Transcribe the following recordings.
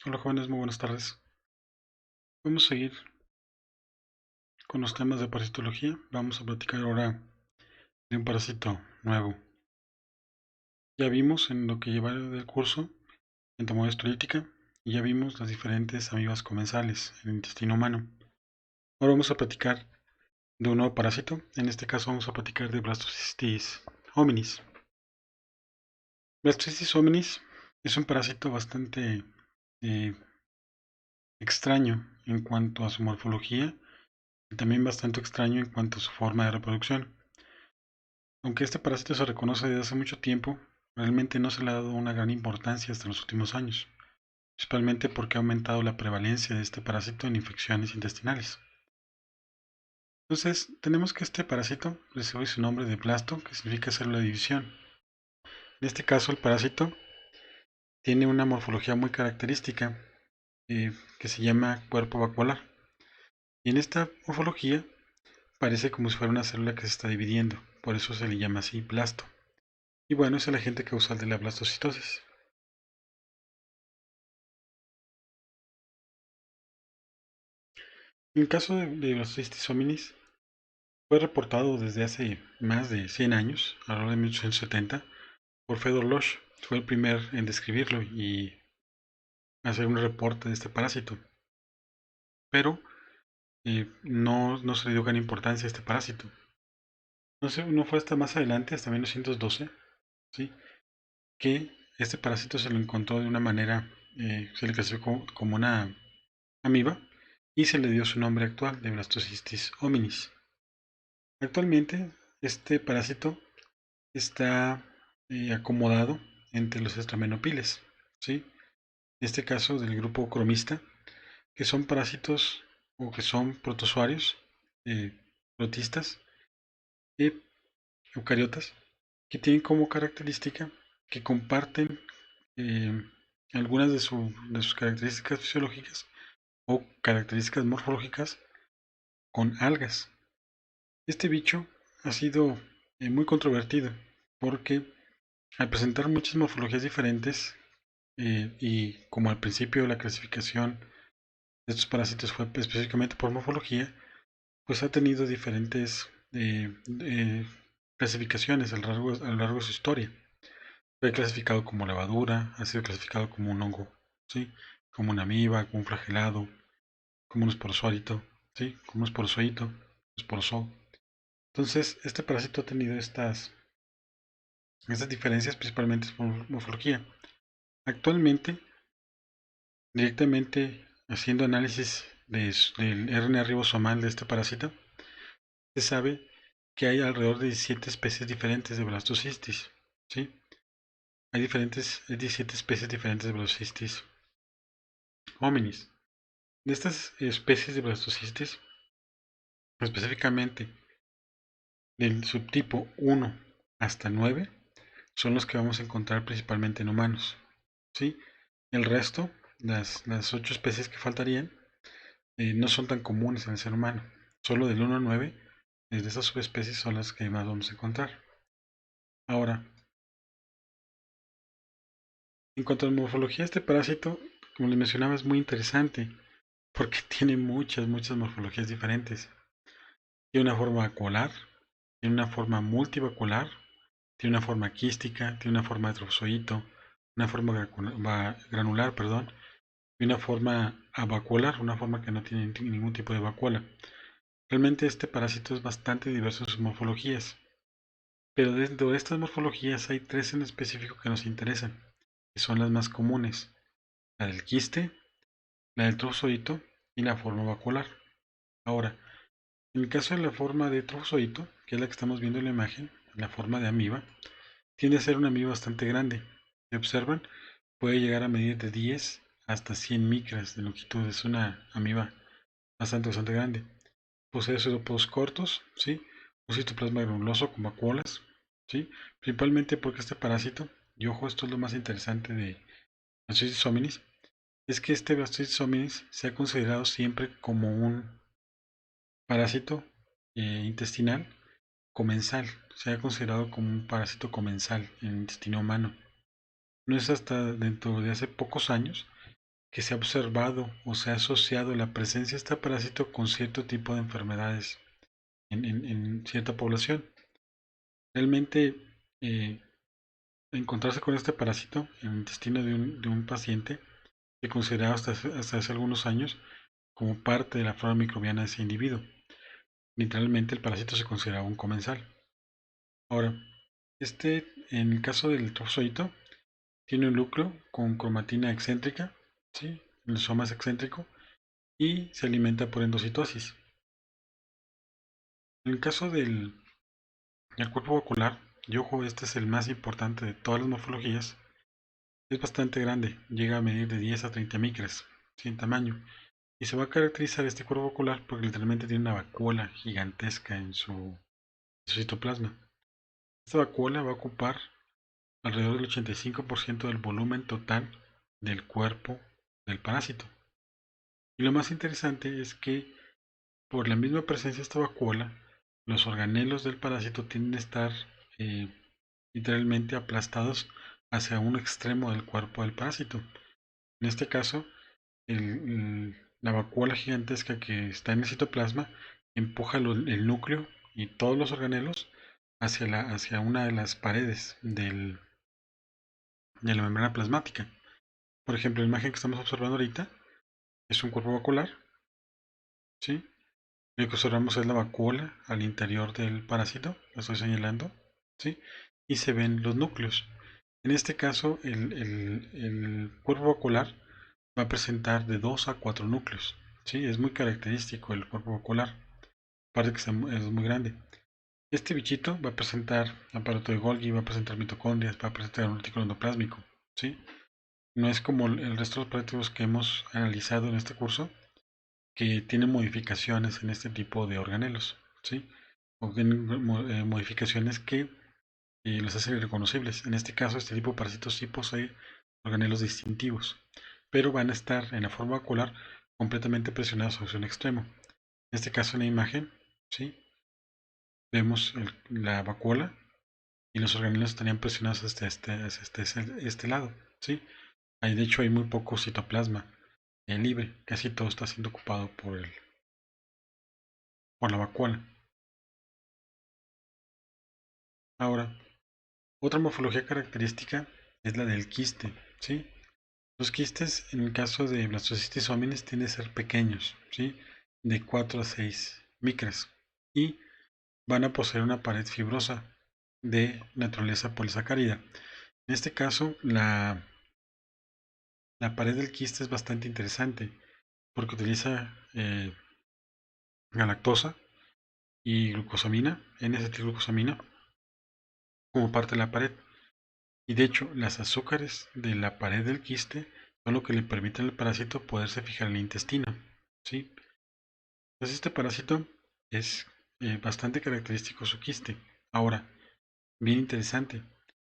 Hola jóvenes, muy buenas tardes. Vamos a seguir con los temas de parasitología. Vamos a platicar ahora de un parásito nuevo. Ya vimos en lo que lleva del curso entomología histolítica y ya vimos las diferentes amibas comensales en el intestino humano. Ahora vamos a platicar de un nuevo parásito. En este caso vamos a platicar de Blastocystis hominis. Blastocystis hominis es un parásito bastante eh, extraño en cuanto a su morfología y también bastante extraño en cuanto a su forma de reproducción. Aunque este parásito se reconoce desde hace mucho tiempo, realmente no se le ha dado una gran importancia hasta los últimos años, principalmente porque ha aumentado la prevalencia de este parásito en infecciones intestinales. Entonces, tenemos que este parásito recibe su nombre de blasto, que significa célula de división. En este caso, el parásito tiene una morfología muy característica que se llama cuerpo vacuolar. Y en esta morfología parece como si fuera una célula que se está dividiendo, por eso se le llama así blasto. Y bueno, es el agente causal de la blastocitosis. El caso de los Cystis fue reportado desde hace más de 100 años, alrededor de 1870, por Fedor Losch. Fue el primer en describirlo y hacer un reporte de este parásito. Pero no se le dio gran importancia a este parásito. No fue hasta más adelante, hasta 1912, ¿sí?, que este parásito se lo encontró de una manera, se le clasificó como una amiba y se le dio su nombre actual de Blastocystis hominis. Actualmente, este parásito está acomodado entre los estramenopiles, ¿sí? En este caso del grupo cromista, que son parásitos o que son protozoarios, eh, protistas y eucariotas, que tienen como característica que comparten eh, algunas de sus características fisiológicas o características morfológicas con algas. Este bicho ha sido muy controvertido porque al presentar muchas morfologías diferentes y como al principio la clasificación de estos parásitos fue específicamente por morfología, pues ha tenido diferentes clasificaciones a lo largo de su historia. Fue clasificado como levadura, ha sido clasificado como un hongo, ¿sí?, como una amiba, como un flagelado, como un esporozoito, ¿sí?, como un esporozoito, esporozoo. Entonces, este parásito ha tenido estas diferencias principalmente por morfología. Actualmente, directamente haciendo análisis del RNA ribosomal de este parásito, se sabe que hay alrededor de 17 especies diferentes de Blastocystis, ¿sí? Hay 17 especies diferentes de Blastocystis hominis. De estas especies de Blastocystis, específicamente del subtipo 1 hasta 9, son los que vamos a encontrar principalmente en humanos, ¿sí? El resto, las 8 especies que faltarían, no son tan comunes en el ser humano. Solo del 1 a 9, de estas subespecies son las que más vamos a encontrar. Ahora, en cuanto a la morfología de este parásito, como les mencionaba, es muy interesante porque tiene muchas morfologías diferentes. Tiene una forma vacuolar, tiene una forma multivacuolar, tiene una forma quística, tiene una forma de trofozoito, una forma granular, perdón, y una forma avacuolar, una forma que no tiene ningún tipo de vacuola. Realmente este parásito es bastante diverso en sus morfologías, pero dentro de estas morfologías hay tres en específico que nos interesan, que son las más comunes: la del quiste, la del trofozoito y la forma vacuolar. Ahora, en el caso de la forma de trofozoito, que es la que estamos viendo en la imagen, la forma de amiba, tiende a ser una amiba bastante grande. Si observan, puede llegar a medir de 10 hasta 100 micras de longitud. Es una amiba bastante grande. Posee pseudópodos cortos, ¿sí?, un citoplasma granuloso con vacuolas, ¿sí?, principalmente porque este parásito, y ojo, esto es lo más interesante de Blastocystis hominis, es que este Blastocystis hominis se ha considerado siempre como un parásito intestinal comensal. Se ha considerado como un parásito comensal en el intestino humano. No es hasta dentro de hace pocos años que se ha observado o se ha asociado la presencia de este parásito con cierto tipo de enfermedades en cierta población. Realmente, eh, encontrarse con este parásito en el intestino de un paciente se consideraba hasta hace algunos años como parte de la flora microbiana de ese individuo. Literalmente el parásito se consideraba un comensal. Ahora, en el caso del trozoito, tiene un núcleo con cromatina excéntrica, ¿sí? El rizoma es excéntrico y se alimenta por endocitosis. En el caso del cuerpo vacuolar, y ojo, este es el más importante de todas las morfologías, es bastante grande, llega a medir de 10 a 30 micras, ¿sí? En tamaño, y se va a caracterizar este cuerpo vacuolar porque literalmente tiene una vacuola gigantesca en su citoplasma. Esta vacuola va a ocupar alrededor del 85% del volumen total del cuerpo del parásito. Y lo más interesante es que por la misma presencia de esta vacuola, los organelos del parásito tienden a estar eh, literalmente aplastados hacia un extremo del cuerpo del parásito. En este caso, la vacuola gigantesca que está en el citoplasma empuja el núcleo y todos los organelos hacia una de las paredes de la membrana plasmática. Por ejemplo, la imagen que estamos observando ahorita es un cuerpo vacuolar, ¿sí? Lo que observamos es la vacuola al interior del parásito, lo estoy señalando, ¿sí? Y se ven los núcleos. En este caso, el cuerpo vacuolar va a presentar de 2 a 4 núcleos, ¿sí? Es muy característico el cuerpo vacuolar, aparte que es muy grande. Este bichito va a presentar aparato de Golgi, va a presentar mitocondrias, va a presentar un retículo endoplásmico, ¿sí? No es como el resto de los parásitos que hemos analizado en este curso, que tienen modificaciones en este tipo de organelos, ¿sí? O tienen modificaciones que los hacen irreconocibles. En este caso, este tipo de parásitos sí posee organelos distintivos, pero van a estar en la forma vacuolar completamente presionados hacia un extremo. En este caso, en la imagen, ¿sí? Vemos la vacuola y los organelos estarían presionados hacia este lado, ¿sí? De hecho, hay muy poco citoplasma libre, casi todo está siendo ocupado por la vacuola. Ahora, otra morfología característica es la del quiste, ¿sí? Los quistes, en el caso de Blastocystis hominis, tienden a ser pequeños, ¿sí? De 4 a 6 micras y van a poseer una pared fibrosa de naturaleza polisacárida. En este caso, la pared del quiste es bastante interesante porque utiliza galactosa y glucosamina, N-acetilglucosamina, como parte de la pared. Y de hecho, las azúcares de la pared del quiste son lo que le permiten al parásito poderse fijar en el intestino, ¿sí? Entonces este parásito es bastante característico su quiste. Ahora, bien interesante,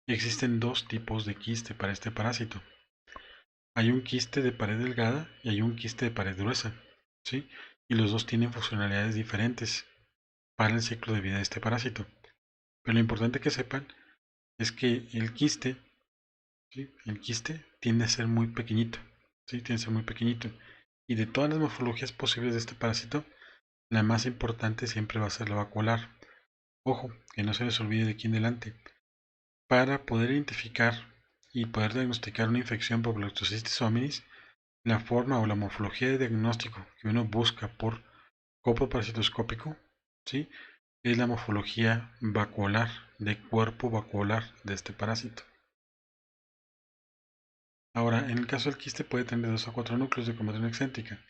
existen dos tipos de quiste para este parásito. Hay un quiste de pared delgada y hay un quiste de pared gruesa, ¿sí? Y los dos tienen funcionalidades diferentes para el ciclo de vida de este parásito. Pero lo importante que sepan es que el quiste, ¿sí? El quiste tiende a ser muy pequeñito, ¿sí? Tiende a ser muy pequeñito. Y de todas las morfologías posibles de este parásito, la más importante siempre va a ser la vacuolar. Ojo, que no se les olvide de aquí en adelante. Para poder identificar y poder diagnosticar una infección por Blastocystis hominis, la forma o la morfología de diagnóstico que uno busca por coproparasitoscópico, ¿sí? Es la morfología vacuolar, de cuerpo vacuolar de este parásito. Ahora, en el caso del quiste puede tener de 2 a 4 núcleos de cromatina excéntrica,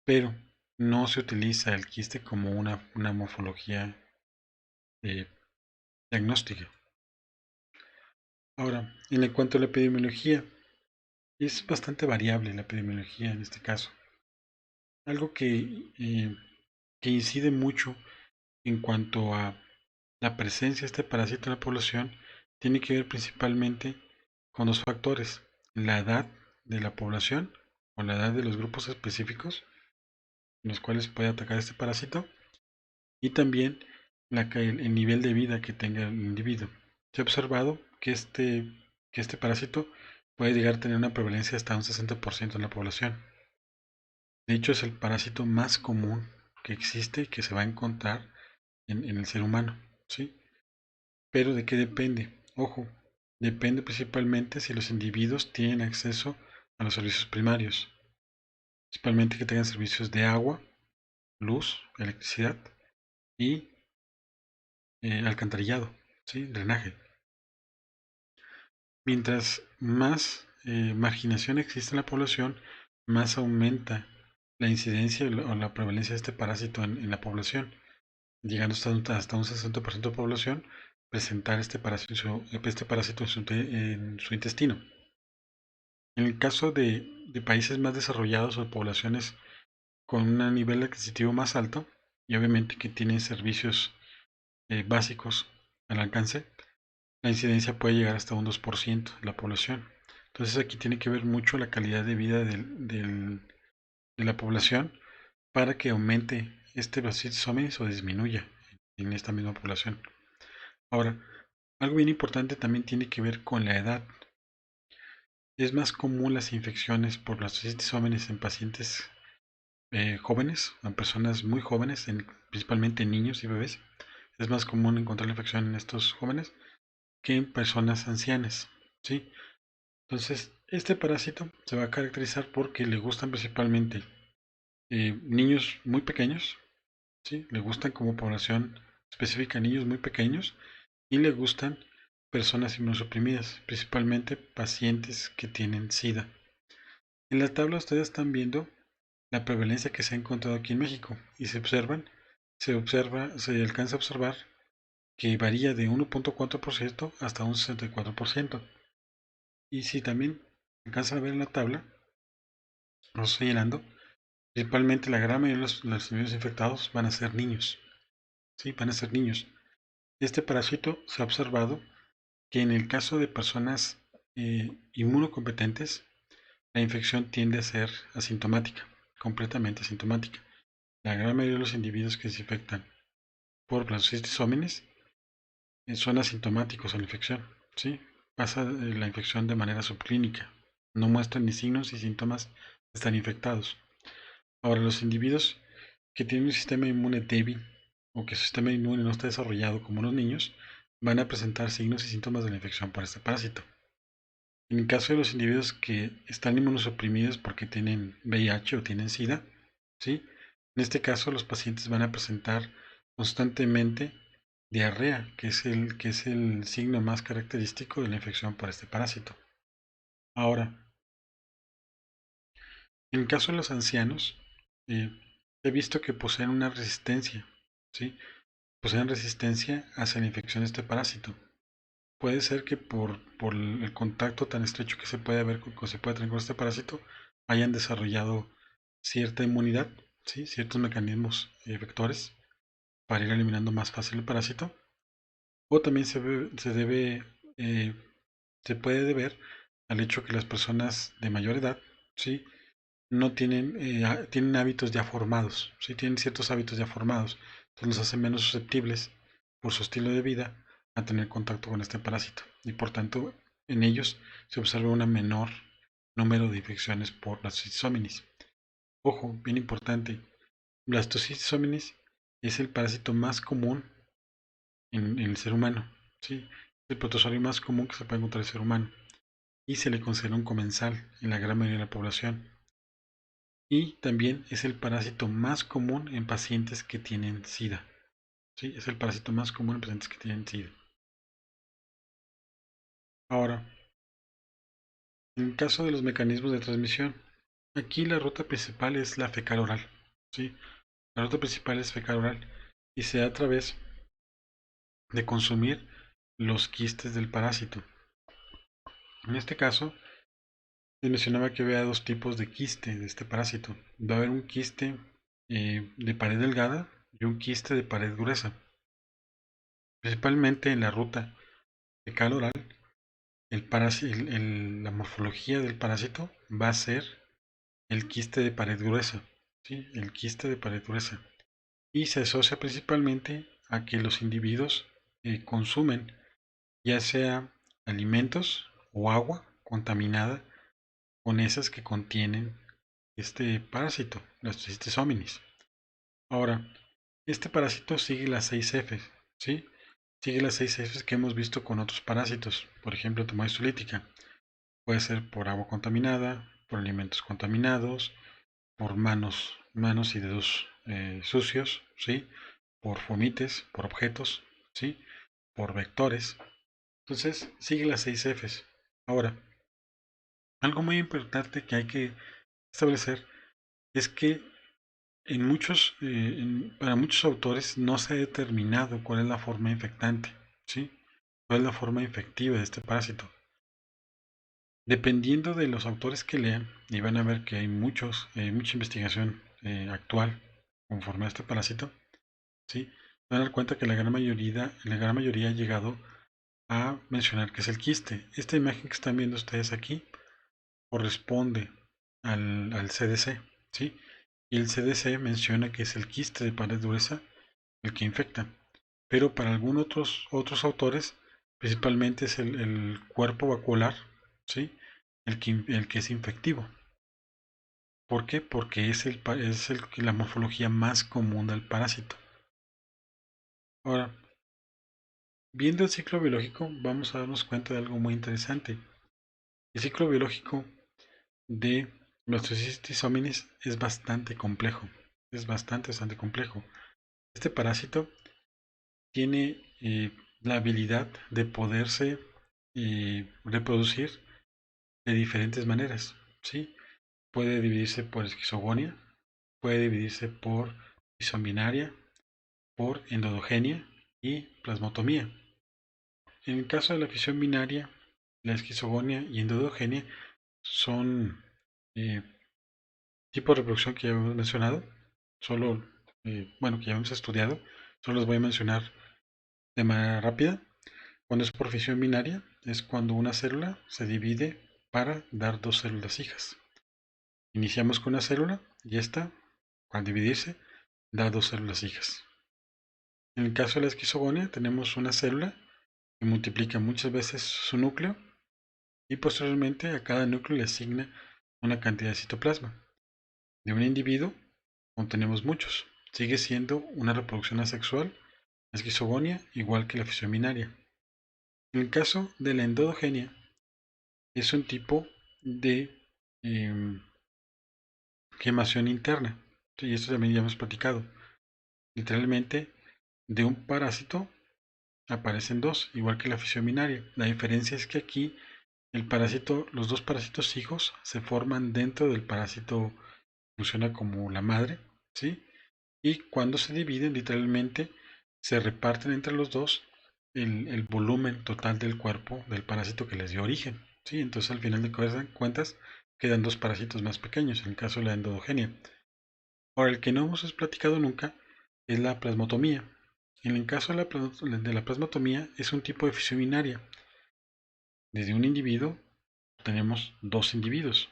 pero no se utiliza el quiste como una morfología eh, diagnóstica. Ahora, en cuanto a la epidemiología, es bastante variable la epidemiología en este caso. Algo que incide mucho en cuanto a la presencia de este parásito en la población tiene que ver principalmente con dos factores: la edad de la población o la edad de los grupos específicos en los cuales puede atacar este parásito, y también el nivel de vida que tenga el individuo. Se ha observado que este parásito puede llegar a tener una prevalencia hasta un 60% en la población. De hecho, es el parásito más común que existe y que se va a encontrar en el ser humano, ¿sí? Pero ¿de qué depende? Ojo, depende principalmente si los individuos tienen acceso a los servicios primarios, principalmente que tengan servicios de agua, luz, electricidad y alcantarillado, ¿sí? Drenaje. Mientras más marginación existe en la población, más aumenta la incidencia o la prevalencia de este parásito en la población, llegando hasta un 60% de población presentar este parásito en su intestino. En el caso de países más desarrollados o de poblaciones con un nivel adquisitivo más alto, y obviamente que tienen servicios básicos al alcance, la incidencia puede llegar hasta un 2% de la población. Entonces aquí tiene que ver mucho la calidad de vida de la población para que aumente este Bacillus hominis o disminuya en esta misma población. Ahora, algo bien importante también tiene que ver con la edad. Es más común las infecciones por las Bacillus hominis en pacientes jóvenes, en personas muy jóvenes, principalmente en niños y bebés. Es más común encontrar la infección en estos jóvenes que en personas ancianas, ¿sí? Entonces, este parásito se va a caracterizar porque le gustan principalmente niños muy pequeños, ¿sí? Le gustan como población específica niños muy pequeños y le gustan personas inmunosuprimidas, principalmente pacientes que tienen SIDA. En la tabla ustedes están viendo la prevalencia que se ha encontrado aquí en México y se alcanza a observar que varía de 1.4% hasta un 64%. Y si también alcanzan a ver en la tabla, lo estoy llenando, principalmente la gran mayoría de los individuos infectados van a ser niños. Sí, van a ser niños. Este parásito se ha observado que en el caso de personas inmunocompetentes, la infección tiende a ser asintomática, completamente asintomática. La gran mayoría de los individuos que se infectan por Plasmodium hominis son asintomáticos a la infección, ¿sí? Pasa la infección de manera subclínica, no muestran ni signos ni síntomas de estar infectados. Ahora, los individuos que tienen un sistema inmune débil o que su sistema inmune no está desarrollado como los niños, van a presentar signos y síntomas de la infección por este parásito. En el caso de los individuos que están inmunosuprimidos porque tienen VIH o tienen SIDA, ¿sí? En este caso los pacientes van a presentar constantemente diarrea, que es el signo más característico de la infección por este parásito. Ahora, en el caso de los ancianos, eh, he visto que poseen una resistencia, ¿sí? Poseen resistencia hacia la infección de este parásito. Puede ser que por el contacto tan estrecho que se puede tener con este parásito, hayan desarrollado cierta inmunidad, ¿sí? Ciertos mecanismos vectores para ir eliminando más fácil el parásito. O también eh, se puede deber al hecho que las personas de mayor edad, ¿sí? No tienen, tienen hábitos ya formados, ¿sí? Tienen ciertos hábitos ya formados, entonces los hacen menos susceptibles por su estilo de vida a tener contacto con este parásito y por tanto en ellos se observa un menor número de infecciones por Blastocystis hominis. Ojo, bien importante, Blastocystis hominis es el parásito más común en el ser humano, ¿sí? Es el protozoario más común que se puede encontrar en el ser humano y se le considera un comensal en la gran mayoría de la población. Y también es el parásito más común en pacientes que tienen SIDA. ¿Sí? Es el parásito más común en pacientes que tienen SIDA. Ahora, en el caso de los mecanismos de transmisión, aquí la ruta principal es la fecal oral. ¿Sí? La ruta principal es fecal oral y se da a través de consumir los quistes del parásito. En este caso, les mencionaba que había dos tipos de quiste de este parásito. Va a haber un quiste de pared delgada y un quiste de pared gruesa. Principalmente en la ruta fecal oral, la morfología del parásito va a ser el quiste de pared gruesa, ¿sí? El quiste de pared gruesa. Y se asocia principalmente a que los individuos consumen ya sea alimentos o agua contaminada con esas que contienen este parásito, Blastocystitis hominis. Ahora, este parásito sigue las 6 Fs, ¿sí? Sigue las 6 Fs que hemos visto con otros parásitos, por ejemplo, tomosis lítica. Puede ser por agua contaminada, por alimentos contaminados, por manos y dedos sucios, ¿sí? Por fomites, por objetos, ¿sí? Por vectores. Entonces, sigue las 6 Fs. Ahora, algo muy importante que hay que establecer es que para muchos autores no se ha determinado cuál es la forma infectante, ¿sí? Cuál es la forma infectiva de este parásito. Dependiendo de los autores que lean, y van a ver que hay mucha investigación actual conforme a este parásito, ¿sí? Van a dar cuenta que la gran mayoría ha llegado a mencionar que es el quiste. Esta imagen que están viendo ustedes aquí corresponde al CDC, ¿sí? Y el CDC menciona que es el quiste de pared gruesa el que infecta. Pero para algunos otros autores, principalmente es el cuerpo vacuolar, ¿sí? El que es infectivo. ¿Por qué? Porque es la morfología más común del parásito. Ahora, viendo el ciclo biológico, vamos a darnos cuenta de algo muy interesante. El ciclo biológico de Blastocystitis hominis es bastante complejo. Es bastante complejo. Este parásito tiene la habilidad de poderse reproducir de diferentes maneras, ¿sí? Puede dividirse por esquizogonia, puede dividirse por fisión binaria, por endodogenia y plasmotomía. En el caso de la fisión binaria, la esquizogonia y endodogenia son eh, tipos de reproducción que ya hemos mencionado, solo, bueno, que ya hemos estudiado, solo los voy a mencionar de manera rápida. Cuando es por fisión binaria, es cuando una célula se divide para dar dos células hijas. Iniciamos con una célula y esta, al dividirse, da dos células hijas. En el caso de la esquizogonia, tenemos una célula que multiplica muchas veces su núcleo y posteriormente a cada núcleo le asigna una cantidad de citoplasma. De un individuo contenemos muchos. Sigue siendo una reproducción asexual, la esquizogonia, igual que la fisión binaria. En el caso de la endodogenia, es un tipo de eh, quemación interna. Y esto también ya hemos platicado. Literalmente, de un parásito aparecen dos, igual que la fisión binaria. La diferencia es que aquí los dos parásitos hijos se forman dentro del parásito, funciona como la madre, ¿sí? Y cuando se dividen, literalmente se reparten entre los dos el volumen total del cuerpo del parásito que les dio origen, ¿sí? Entonces al final de cuentas quedan dos parásitos más pequeños, en el caso de la endodogenia. Ahora, el que no hemos platicado nunca es la plasmotomía. En el caso de la plasmotomía es un tipo de fisión binaria. Desde un individuo tenemos dos individuos,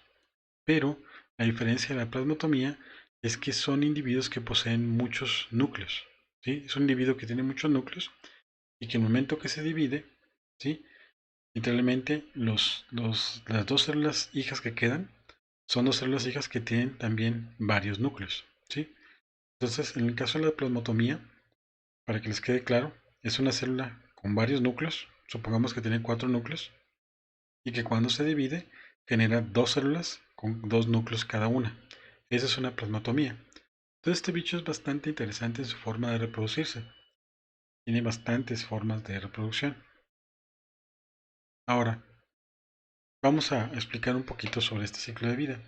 pero la diferencia de la plasmotomía es que son individuos que poseen muchos núcleos, ¿sí? Es un individuo que tiene muchos núcleos y que en el momento que se divide, ¿sí? Literalmente las dos células hijas que quedan son dos células hijas que tienen también varios núcleos, ¿sí? Entonces, en el caso de la plasmotomía, para que les quede claro, es una célula con varios núcleos, supongamos que tiene cuatro núcleos, y que cuando se divide genera dos células con dos núcleos cada una. Esa es una plasmatomía. Entonces este bicho es bastante interesante en su forma de reproducirse. Tiene bastantes formas de reproducción. Ahora, vamos a explicar un poquito sobre este ciclo de vida.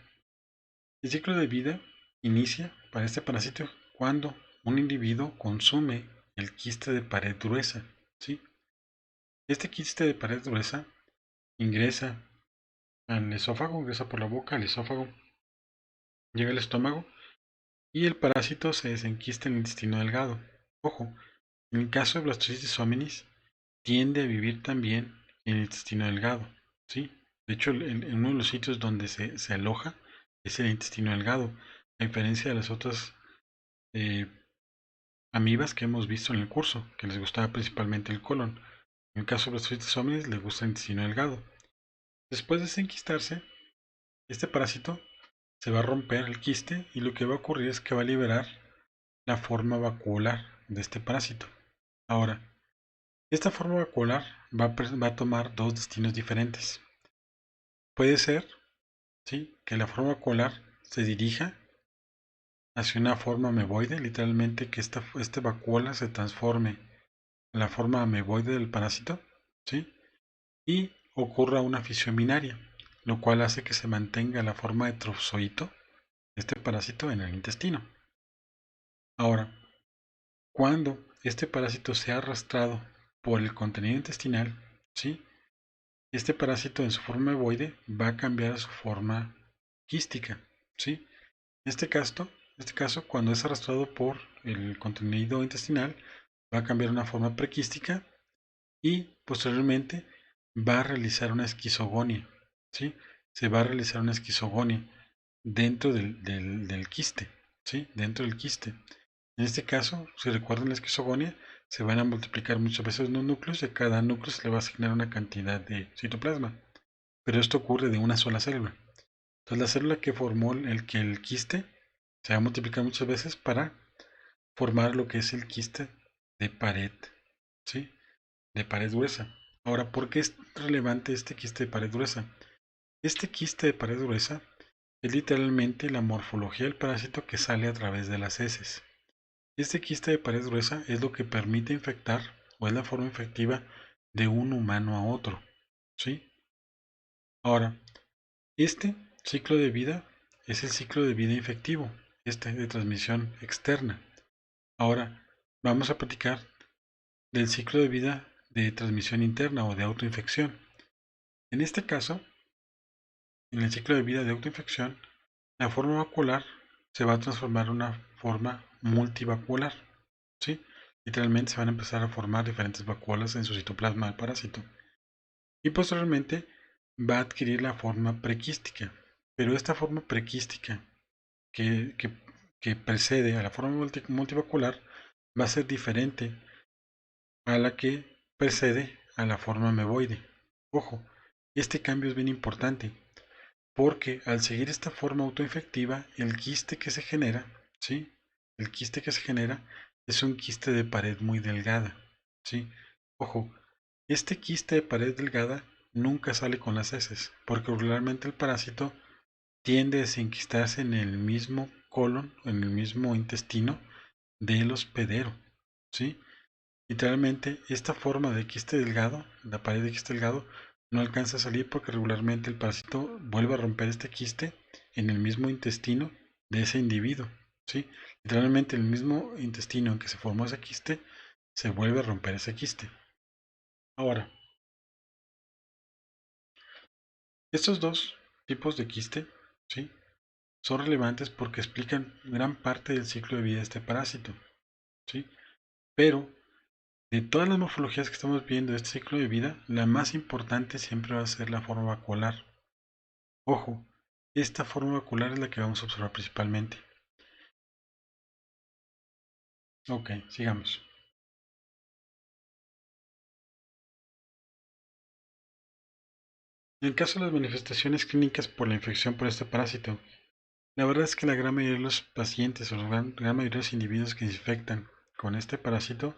El ciclo de vida inicia para este parásito cuando un individuo consume el quiste de pared gruesa, ¿sí? Este quiste de pared gruesa ingresa al esófago, ingresa por la boca al esófago, llega al estómago y el parásito se desenquista en el intestino delgado. Ojo, en el caso de Blastocystitis hominis, tiende a vivir también en el intestino delgado, ¿sí? De hecho, en uno de los sitios donde se aloja es el intestino delgado, a diferencia de las otras eh, amibas que hemos visto en el curso, que les gustaba principalmente el colon. En el caso de Blastocystitis hominis, les gusta el intestino delgado. Después de desenquistarse, este parásito se va a romper el quiste y lo que va a ocurrir es que va a liberar la forma vacuolar de este parásito. Ahora, esta forma vacuolar va a tomar dos destinos diferentes. Puede ser, ¿sí?, que la forma vacuolar se dirija hacia una forma ameboide, literalmente que esta vacuola se transforme en la forma ameboide del parásito, ¿sí?, y ocurra una fisión binaria, lo cual hace que se mantenga la forma de trozoito de este parásito en el intestino. Ahora, cuando este parásito sea arrastrado por el contenido intestinal, ¿sí?, este parásito en su forma ameboide va a cambiar a su forma quística, ¿sí? En este caso, cuando es arrastrado por el contenido intestinal, va a cambiar una forma prequística y posteriormente va a realizar una esquizogonia, ¿sí? Se va a realizar una esquizogonia dentro del quiste, ¿sí?, dentro del quiste. En este caso, si recuerdan la esquizogonia, se van a multiplicar muchas veces los núcleos y a cada núcleo se le va a asignar una cantidad de citoplasma. Pero esto ocurre de una sola célula. Entonces la célula que formó el quiste se va a multiplicar muchas veces para formar lo que es el quiste de pared, ¿sí?, de pared gruesa. Ahora, ¿por qué es relevante este quiste de pared gruesa? Este quiste de pared gruesa es literalmente la morfología del parásito que sale a través de las heces. Este quiste de pared gruesa es lo que permite infectar o es la forma infectiva de un humano a otro, ¿sí? Ahora, este ciclo de vida es el ciclo de vida infectivo, este de transmisión externa. Ahora, vamos a platicar del ciclo de vida de transmisión interna o de autoinfección. En este caso, en el ciclo de vida de autoinfección, la forma vacuolar se va a transformar en una forma multivacuolar, ¿sí? Literalmente se van a empezar a formar diferentes vacuolas en su citoplasma del parásito. Y posteriormente va a adquirir la forma prequística. Pero esta forma prequística que, que, que precede a la forma multivacuolar va a ser diferente a la que precede a la forma ameboide. Ojo, este cambio es bien importante porque al seguir esta forma autoinfectiva, el quiste que se genera, ¿sí?, el quiste que se genera es un quiste de pared muy delgada, ¿sí? Ojo, este quiste de pared delgada nunca sale con las heces, porque regularmente el parásito tiende a desenquistarse en el mismo colon, en el mismo intestino del hospedero, ¿sí? Literalmente, esta forma de quiste delgado, la pared de quiste delgado, no alcanza a salir porque regularmente el parásito vuelve a romper este quiste en el mismo intestino de ese individuo, ¿sí? Literalmente, en el mismo intestino en que se formó ese quiste, se vuelve a romper ese quiste. Ahora, estos dos tipos de quiste, ¿sí?, son relevantes porque explican gran parte del ciclo de vida de este parásito, ¿sí? Pero de todas las morfologías que estamos viendo de este ciclo de vida, la más importante siempre va a ser la forma vacuolar. Ojo, esta forma vacuolar es la que vamos a observar principalmente. Ok, sigamos. En el caso de las manifestaciones clínicas por la infección por este parásito, la verdad es que la gran mayoría de los pacientes o la gran mayoría de los individuos que se infectan con este parásito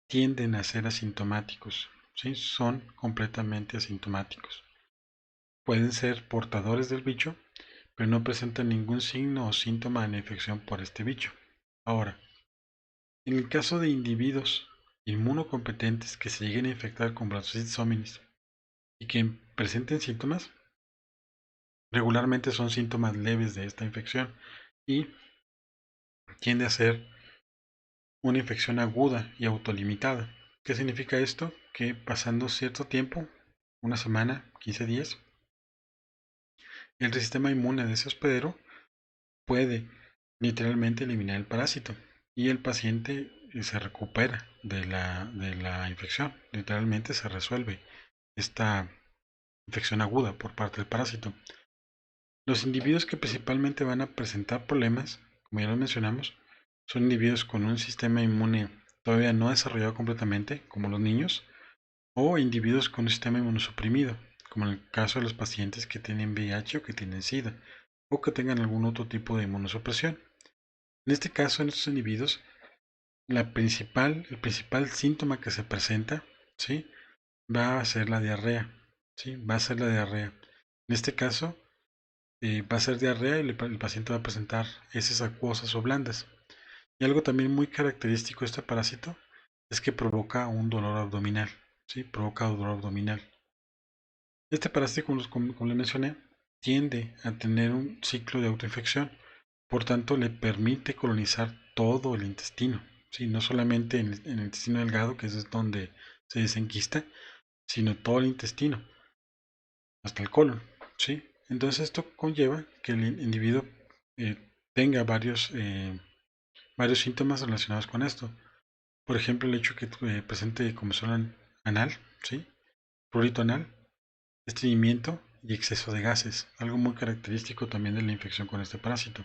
tienden a ser asintomáticos, ¿sí? Son completamente asintomáticos. Pueden ser portadores del bicho, pero no presentan ningún signo o síntoma de la infección por este bicho. Ahora, en el caso de individuos inmunocompetentes que se lleguen a infectar con Blastocystis hominis y que presenten síntomas, regularmente son síntomas leves de esta infección y tiende a ser una infección aguda y autolimitada. ¿Qué significa esto? Que pasando cierto tiempo, una semana, 15 días, el sistema inmune de ese hospedero puede literalmente eliminar el parásito y el paciente se recupera de la infección. Literalmente se resuelve esta infección aguda por parte del parásito. Los individuos que principalmente van a presentar problemas, como ya lo mencionamos, son individuos con un sistema inmune todavía no desarrollado completamente, como los niños, o individuos con un sistema inmunosuprimido, como en el caso de los pacientes que tienen VIH o que tienen SIDA, o que tengan algún otro tipo de inmunosupresión. En este caso, en estos individuos, el principal síntoma que se presenta, ¿sí? Va a ser la diarrea, ¿sí? Va a ser la diarrea. En este caso, va a ser diarrea y el paciente va a presentar heces acuosas o blandas. Y algo también muy característico de este parásito es que provoca un dolor abdominal, ¿sí? Provoca dolor abdominal. Este parásito, como le mencioné, tiende a tener un ciclo de autoinfección, por tanto le permite colonizar todo el intestino, ¿sí? No solamente en el intestino delgado, que es donde se desenquista, sino todo el intestino, hasta el colon, ¿sí? Entonces esto conlleva que el individuo eh, tenga varios síntomas relacionados con esto. Por ejemplo, el hecho que presente comezón anal, ¿sí? Prurito anal, estreñimiento y exceso de gases, algo muy característico también de la infección con este parásito.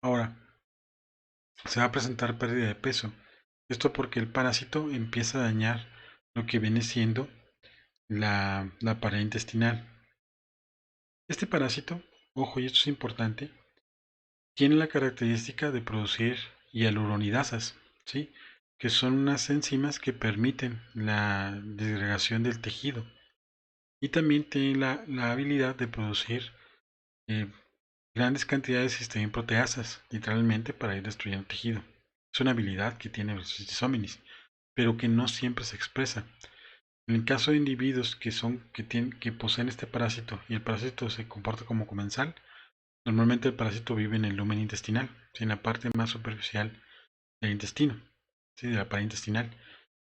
Ahora, se va a presentar pérdida de peso. Esto porque el parásito empieza a dañar lo que viene siendo la pared intestinal. Este parásito, ojo, y esto es importante, tiene la característica de producir hialuronidasas, ¿sí? Que son unas enzimas que permiten la disgregación del tejido. Y también tiene la habilidad de producir eh, grandes cantidades de cisteína proteasas, literalmente para ir destruyendo tejido. Es una habilidad que tiene los Cystis pero que no siempre se expresa. En el caso de individuos que poseen este parásito y el parásito se comporta como comensal, normalmente el parásito vive en el lumen intestinal, en la parte más superficial del intestino, ¿sí? De la pared intestinal,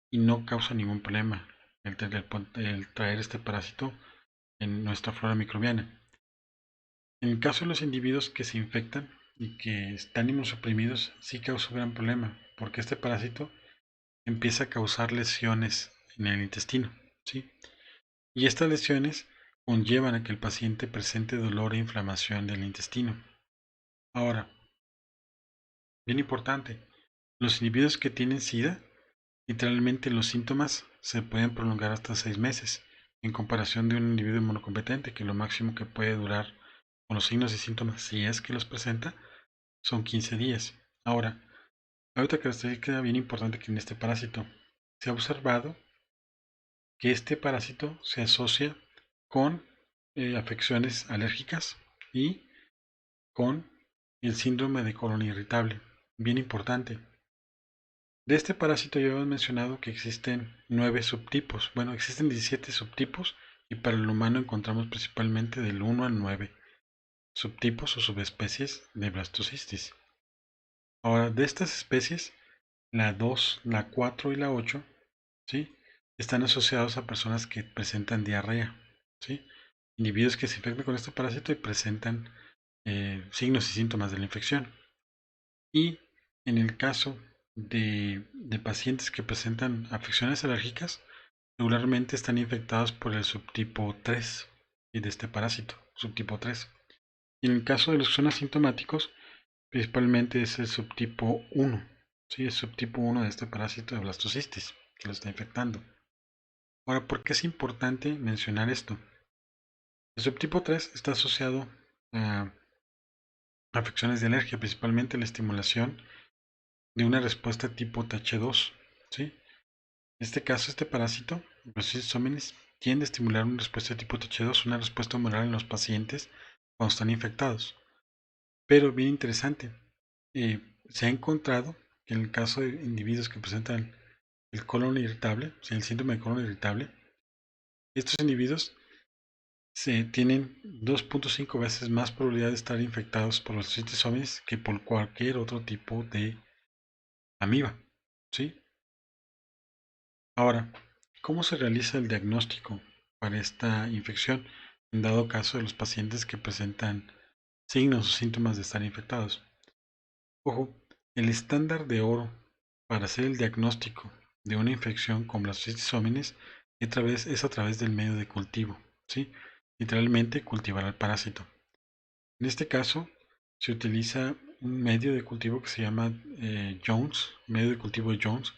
y no causa ningún problema el traer este parásito en nuestra flora microbiana. En el caso de los individuos que se infectan y que están inmunosuprimidos, sí causa un gran problema, porque este parásito empieza a causar lesiones en el intestino, ¿sí? Y estas lesiones conllevan a que el paciente presente dolor e inflamación del intestino. Ahora, bien importante, los individuos que tienen SIDA, literalmente los síntomas se pueden prolongar hasta 6 meses, en comparación de un individuo inmunocompetente, que lo máximo que puede durar con los signos y síntomas, si es que los presenta, son 15 días. Ahora, hay otra característica bien importante que en este parásito se ha observado que este parásito se asocia con afecciones alérgicas y con el síndrome de colon irritable. Bien importante. De este parásito ya hemos mencionado que existen 9 subtipos. Bueno, existen 17 subtipos y para el humano encontramos principalmente del 1 al 9 subtipos o subespecies de blastocystis. Ahora, de estas especies, la 2, la 4 y la 8, ¿sí? Están asociados a personas que presentan diarrea, ¿sí? Individuos que se infectan con este parásito y presentan signos y síntomas de la infección. Y en el caso de pacientes que presentan afecciones alérgicas, regularmente están infectados por el subtipo 3 y de este parásito, subtipo 3. Y en el caso de los que son asintomáticos, principalmente es el subtipo 1, ¿sí? El subtipo 1 de este parásito de blastocystis que lo está infectando. Ahora, ¿por qué es importante mencionar esto? El subtipo 3 está asociado a afecciones de alergia, principalmente la estimulación de una respuesta tipo TH2, ¿sí? En este caso, este parásito, Bacillus hominis, tiende a estimular una respuesta tipo TH2, una respuesta humoral en los pacientes cuando están infectados. Pero bien interesante, se ha encontrado que en el caso de individuos que presentan el colon irritable, o sea, el síndrome de colon irritable, estos individuos tienen 2.5 veces más probabilidad de estar infectados por los Cystis hominis que por cualquier otro tipo de amiba, ¿sí? Ahora, ¿cómo se realiza el diagnóstico para esta infección en dado caso de los pacientes que presentan signos o síntomas de estar infectados? Ojo, el estándar de oro para hacer el diagnóstico de una infección con Blastocystis hominis es a través del medio de cultivo, ¿sí? Literalmente cultivar al parásito. En este caso, se utiliza un medio de cultivo que se llama Jones, medio de cultivo de Jones,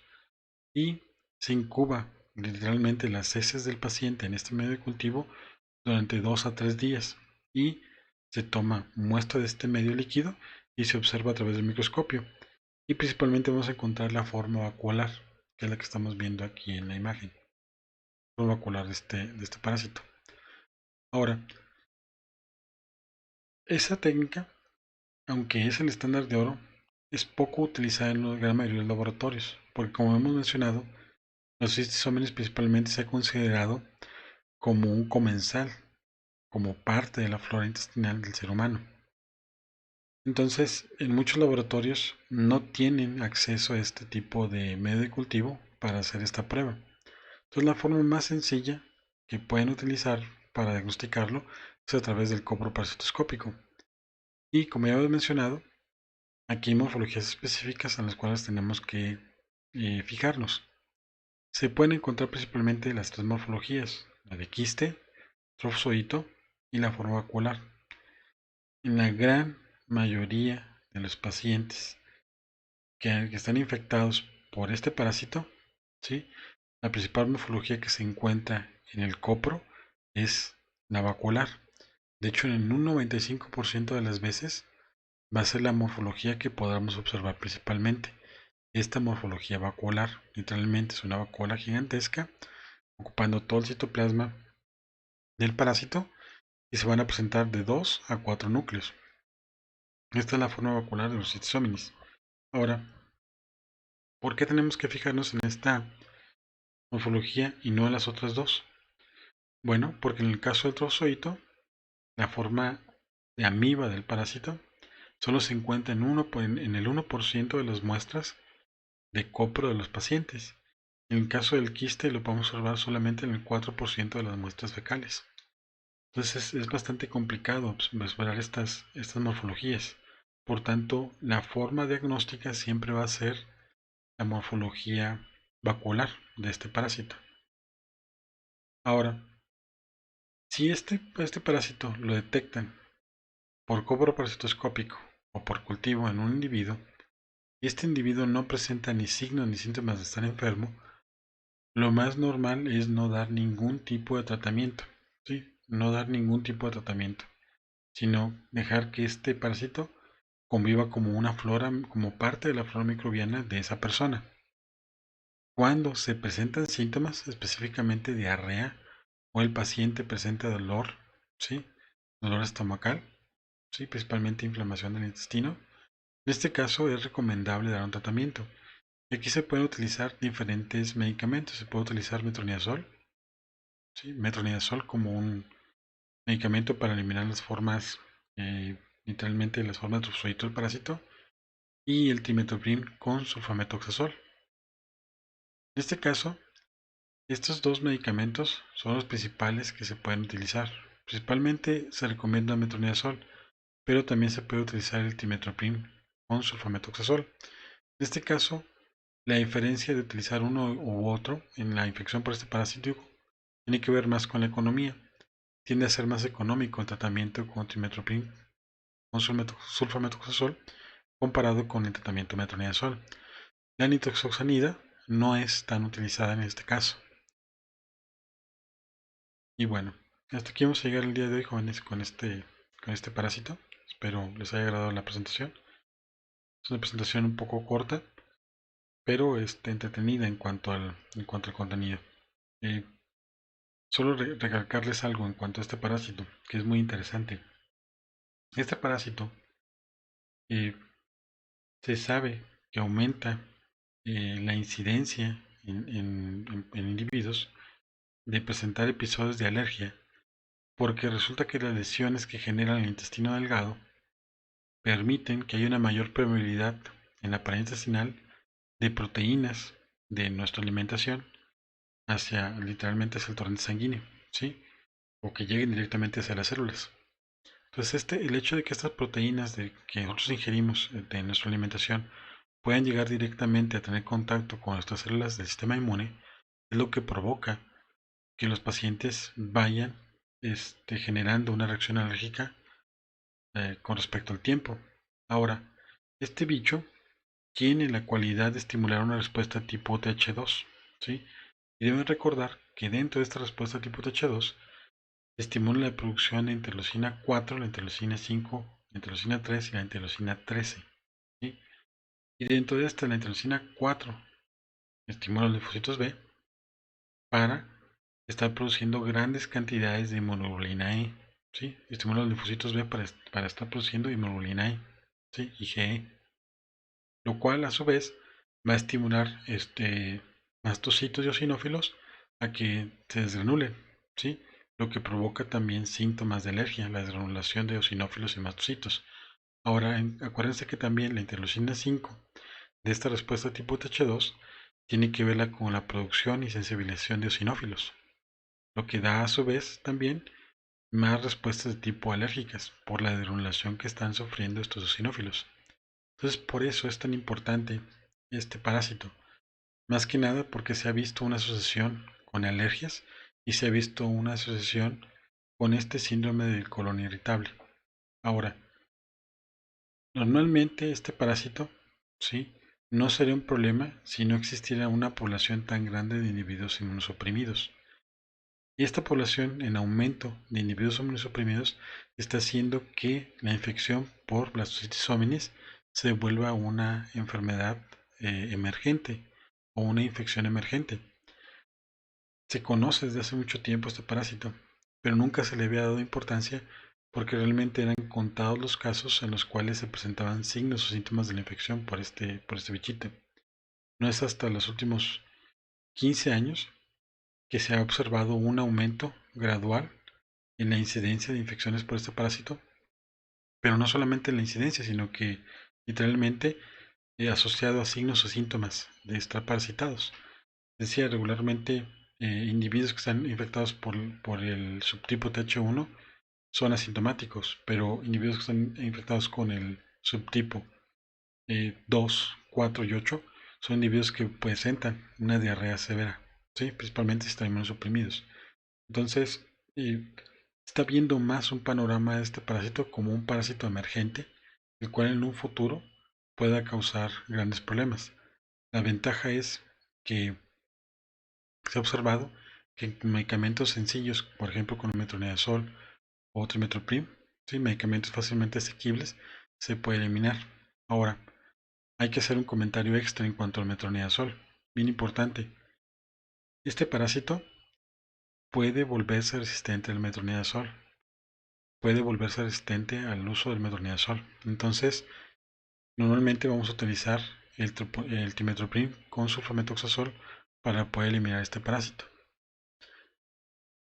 y se incuba literalmente las heces del paciente en este medio de cultivo durante 2 a 3 días y se toma muestra de este medio líquido y se observa a través del microscopio. Y principalmente vamos a encontrar la forma vacuolar, que es la que estamos viendo aquí en la imagen. Forma vacuolar de este parásito. Ahora, esa técnica, aunque es el estándar de oro, es poco utilizada en la gran mayoría de los laboratorios, porque como hemos mencionado, los cistis principalmente se ha considerado como un comensal, como parte de la flora intestinal del ser humano. Entonces, en muchos laboratorios no tienen acceso a este tipo de medio de cultivo para hacer esta prueba. Entonces, la forma más sencilla que pueden utilizar para diagnosticarlo es a través del copro parasitoscópico. Y como ya hemos mencionado, aquí hay morfologías específicas en las cuales tenemos que fijarnos. Se pueden encontrar principalmente las tres morfologías, la de quiste, trofozoito y la forma vacuolar. En la gran mayoría de los pacientes que están infectados por este parásito, ¿sí? La principal morfología que se encuentra en el copro es la vacuolar. De hecho, en un 95% de las veces va a ser la morfología que podamos observar principalmente. Esta morfología vacuolar, literalmente es una vacuola gigantesca, ocupando todo el citoplasma del parásito y se van a presentar de 2 a 4 núcleos. Esta es la forma vacuolar de los Cystisominis. Ahora, ¿por qué tenemos que fijarnos en esta morfología y no en las otras dos? Bueno, porque en el caso del trozoito, la forma de amiba del parásito solo se encuentra en el 1% de las muestras de copro de los pacientes. En el caso del quiste lo podemos observar solamente en el 4% de las muestras fecales. Entonces es bastante complicado observar estas morfologías. Por tanto, la forma diagnóstica siempre va a ser la morfología vacuolar de este parásito. Ahora, si este parásito lo detectan por cobro parasitoscópico o por cultivo en un individuo, y este individuo no presenta ni signos ni síntomas de estar enfermo, lo más normal es no dar ningún tipo de tratamiento, ¿sí? No dar ningún tipo de tratamiento, sino dejar que este parásito conviva como una flora, como parte de la flora microbiana de esa persona. Cuando se presentan síntomas, específicamente diarrea, o el paciente presenta dolor, ¿sí? Dolor estomacal, ¿sí? Principalmente inflamación del intestino. En este caso es recomendable dar un tratamiento. Y aquí se pueden utilizar diferentes medicamentos. Se puede utilizar metronidazol, ¿sí? Metronidazol como un medicamento para eliminar las formas, literalmente las formas de trofozoito del parásito, y el trimethoprim con sulfametoxazol. En este caso, estos dos medicamentos son los principales que se pueden utilizar. Principalmente se recomienda metronidazol, pero también se puede utilizar el trimethoprim con sulfametoxazol. En este caso, la diferencia de utilizar uno u otro en la infección por este parásito tiene que ver más con la economía. Tiende a ser más económico el tratamiento con trimethoprim con sulfametoxazol comparado con el tratamiento metronidazol. La nitazoxanida no es tan utilizada en este caso. Y bueno, hasta aquí vamos a llegar el día de hoy, jóvenes, con este parásito. Espero les haya agradado la presentación. Es una presentación un poco corta, pero entretenida en cuanto al contenido. Eh, Solo recalcarles algo en cuanto a este parásito, que es muy interesante. Este parásito eh, se sabe que aumenta la incidencia en individuos de presentar episodios de alergia, porque resulta que las lesiones que generan el intestino delgado permiten que haya una mayor permeabilidad en la pared intestinal de proteínas de nuestra alimentación literalmente hacia el torrente sanguíneo, ¿sí? O que lleguen directamente hacia las células. Entonces, el hecho de que estas proteínas que nosotros ingerimos de nuestra alimentación puedan llegar directamente a tener contacto con nuestras células del sistema inmune es lo que provoca que los pacientes vayan generando una reacción alérgica con respecto al tiempo. Ahora, este bicho tiene la cualidad de estimular una respuesta tipo TH2, ¿sí? Y deben recordar que dentro de esta respuesta tipo TH2 estimula la producción de interleucina 4, la interleucina 5, la interleucina 3 y la interleucina 13. ¿Sí? Y dentro de esta, la interleucina 4 estimula los linfocitos B para estar produciendo grandes cantidades de inmunoglobulina E. ¿Sí? Estimula los linfocitos B para estar produciendo inmunoglobulina E, ¿sí? IgE, lo cual a su vez va a estimular mastocitos y eosinófilos a que se desgranulen, ¿sí? Lo que provoca también síntomas de alergia, la desgranulación de eosinófilos y mastocitos. Ahora, acuérdense que también la interleucina 5 de esta respuesta tipo Th2 tiene que verla con la producción y sensibilización de eosinófilos, lo que da a su vez también más respuestas de tipo alérgicas por la desgranulación que están sufriendo estos eosinófilos. Entonces, por eso es tan importante este parásito. Más que nada porque se ha visto una asociación con alergias y se ha visto una asociación con este síndrome del colon irritable. Ahora, normalmente este parásito, ¿sí? No sería un problema si no existiera una población tan grande de individuos inmunosuprimidos. Y esta población en aumento de individuos inmunosuprimidos está haciendo que la infección por Blastocitis hominis se vuelva una enfermedad emergente o una infección emergente. Se conoce desde hace mucho tiempo este parásito, pero nunca se le había dado importancia porque realmente eran contados los casos en los cuales se presentaban signos o síntomas de la infección por este bichito. No es hasta los últimos 15 años que se ha observado un aumento gradual en la incidencia de infecciones por este parásito, pero no solamente en la incidencia, sino que literalmente asociado a signos o síntomas de estar parasitados. Decía regularmente individuos que están infectados por el subtipo Th1 son asintomáticos, pero individuos que están infectados con el subtipo 2, 4 y 8 son individuos que presentan una diarrea severa, ¿sí? Principalmente si están inmunosuprimidos. Entonces, está viendo más un panorama de este parásito como un parásito emergente, el cual en un futuro pueda causar grandes problemas. La ventaja es que se ha observado que en medicamentos sencillos, por ejemplo con el metronidazol o trimethoprim, ¿sí? Medicamentos fácilmente asequibles, se puede eliminar. Ahora, hay que hacer un comentario extra en cuanto al metronidazol, bien importante. Este parásito puede volverse resistente al metronidazol, puede volverse resistente al uso del metronidazol. Entonces, normalmente vamos a utilizar el trimethoprim con sulfamethoxazol para poder eliminar este parásito.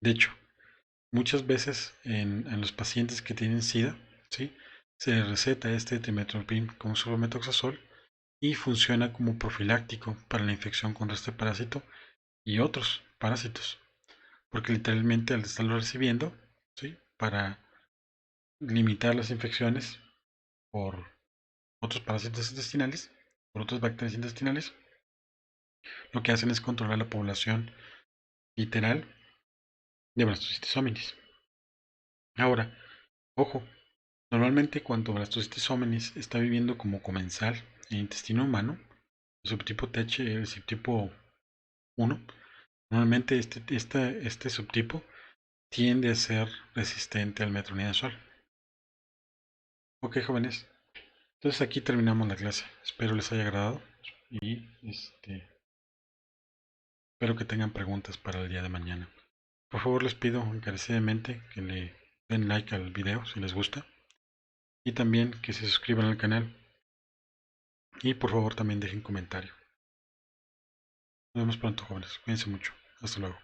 De hecho, muchas veces en los pacientes que tienen SIDA, ¿sí? Se les receta este trimethoprim con sulfamethoxazol y funciona como profiláctico para la infección contra este parásito y otros parásitos, porque literalmente al estarlo recibiendo, ¿sí? Para limitar las infecciones por otros parásitos intestinales, por otras bacterias intestinales, lo que hacen es controlar la población literal de Blastocitis hominis. Ahora, ojo, normalmente cuando Blastocitis hominis está viviendo como comensal en el intestino humano, el subtipo TH, el subtipo 1, normalmente este subtipo tiende a ser resistente al metronidazol. Ok, jóvenes, entonces aquí terminamos la clase. Espero les haya agradado y espero que tengan preguntas para el día de mañana. Por favor les pido encarecidamente que le den like al video si les gusta y también que se suscriban al canal y por favor también dejen comentario. Nos vemos pronto, jóvenes. Cuídense mucho. Hasta luego.